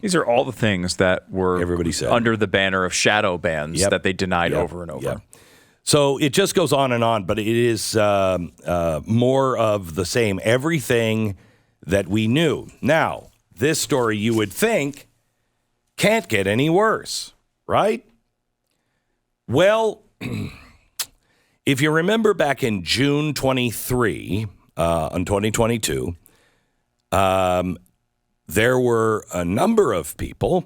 These are all the things that were Everybody said. under the banner of shadow bans that they denied over and over. Yep. So it just goes on, but it is more of the same. Everything that we knew. Now, this story you would think can't get any worse, right? Well, if you remember back in June 23, in 2022, there were a number of people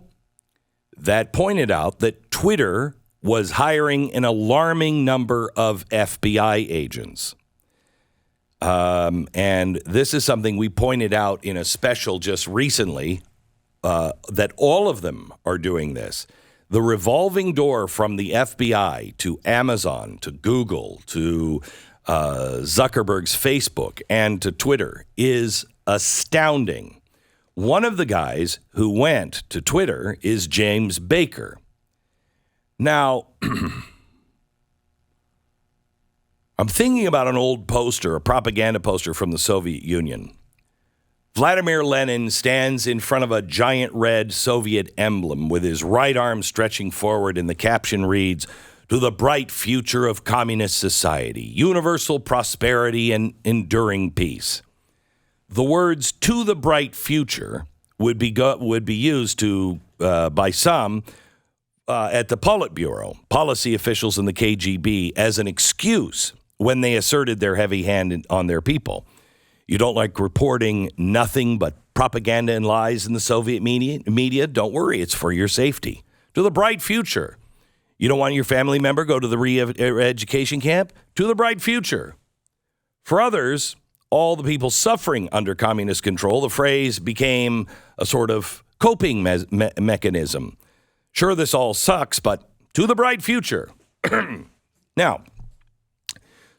that pointed out that Twitter was hiring an alarming number of FBI agents. And this is something we pointed out in a special just recently, that all of them are doing this. The revolving door from the FBI to Amazon, to Google, to Zuckerberg's Facebook, and to Twitter is astounding. One of the guys who went to Twitter is James Baker. Now, I'm thinking about an old poster, a propaganda poster from the Soviet Union. Vladimir Lenin stands in front of a giant red Soviet emblem with his right arm stretching forward, and the caption reads, "To the bright future of communist society, universal prosperity and enduring peace." The words "to the bright future" would be used to by some at the Politburo, policy officials in the KGB, as an excuse when they asserted their heavy hand on their people. You don't like reporting nothing but propaganda and lies in the Soviet media? Don't worry, it's for your safety. To the bright future. You don't want your family member go to the re-education camp? To the bright future. For others, all the people suffering under communist control, the phrase became a sort of coping mechanism. Sure, this all sucks, but to the bright future. Now,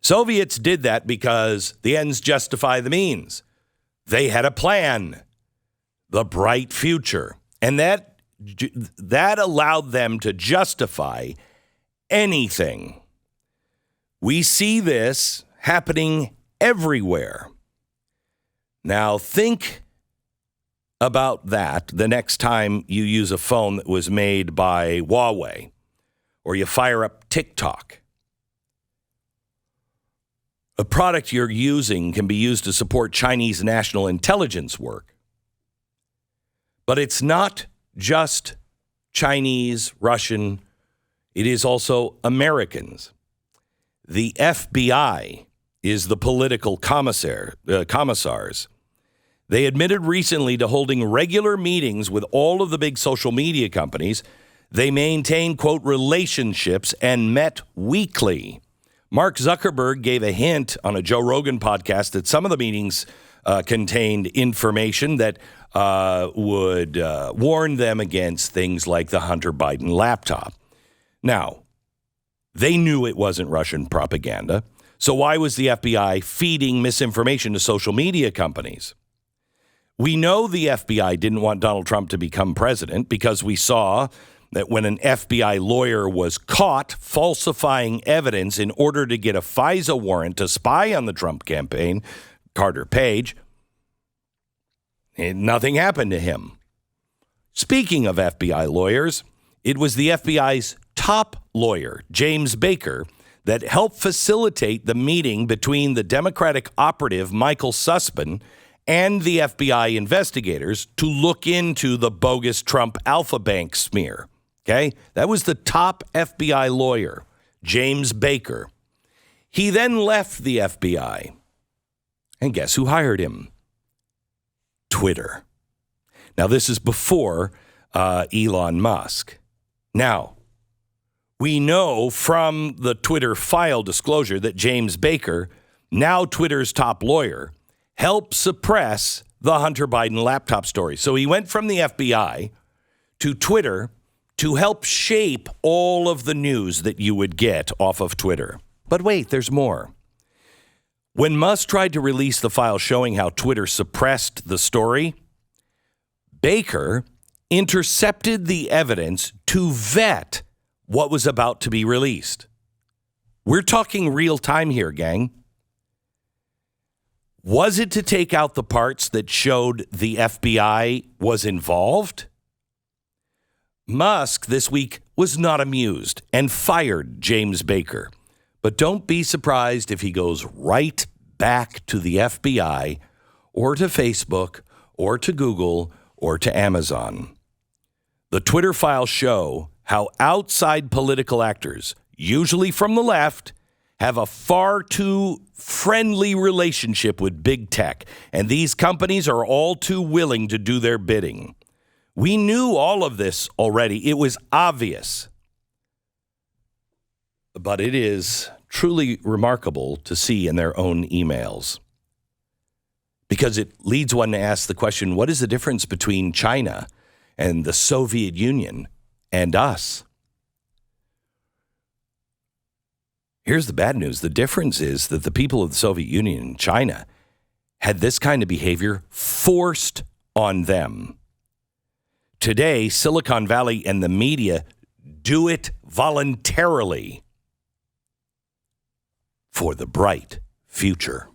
Soviets did that because the ends justify the means. They had a plan, the bright future, and that allowed them to justify anything. We see this happening everywhere. Now, think about that the next time you use a phone that was made by Huawei, or you fire up TikTok. A product you're using can be used to support Chinese national intelligence work. But it's not just Chinese, Russian, it is also Americans. The FBI is the political commissars. They admitted recently to holding regular meetings with all of the big social media companies. They maintain, quote, relationships and met weekly. Mark Zuckerberg gave a hint on a Joe Rogan podcast that some of the meetings contained information that would warn them against things like the Hunter Biden laptop. Now, they knew it wasn't Russian propaganda. So why was the FBI feeding misinformation to social media companies? We know the FBI didn't want Donald Trump to become president because we saw that when an FBI lawyer was caught falsifying evidence in order to get a FISA warrant to spy on the Trump campaign, Carter Page, nothing happened to him. Speaking of FBI lawyers, it was the FBI's top lawyer, James Baker, that helped facilitate the meeting between the Democratic operative Michael Sussman and the FBI investigators to look into the bogus Trump Alpha Bank smear. Okay? That was the top FBI lawyer, James Baker. He then left the FBI. And guess who hired him? Twitter. Now, this is before Elon Musk. Now, we know from the Twitter file disclosure that James Baker, now Twitter's top lawyer, helped suppress the Hunter Biden laptop story. So he went from the FBI to Twitter to help shape all of the news that you would get off of Twitter. But wait, there's more. When Musk tried to release the file showing how Twitter suppressed the story, Baker intercepted the evidence to vet what was about to be released. We're talking real time here, gang. Was it to take out the parts that showed the FBI was involved? Musk this week was not amused and fired James Baker. But don't be surprised if he goes right back to the FBI or to Facebook or to Google or to Amazon. The Twitter files show how outside political actors, usually from the left, have a far too friendly relationship with big tech, and these companies are all too willing to do their bidding. We knew all of this already. It was obvious. But it is truly remarkable to see in their own emails, because it leads one to ask the question, what is the difference between China and the Soviet Union and us? Here's the bad news. The difference is that the people of the Soviet Union and China had this kind of behavior forced on them. Today, Silicon Valley and the media do it voluntarily for the bright future.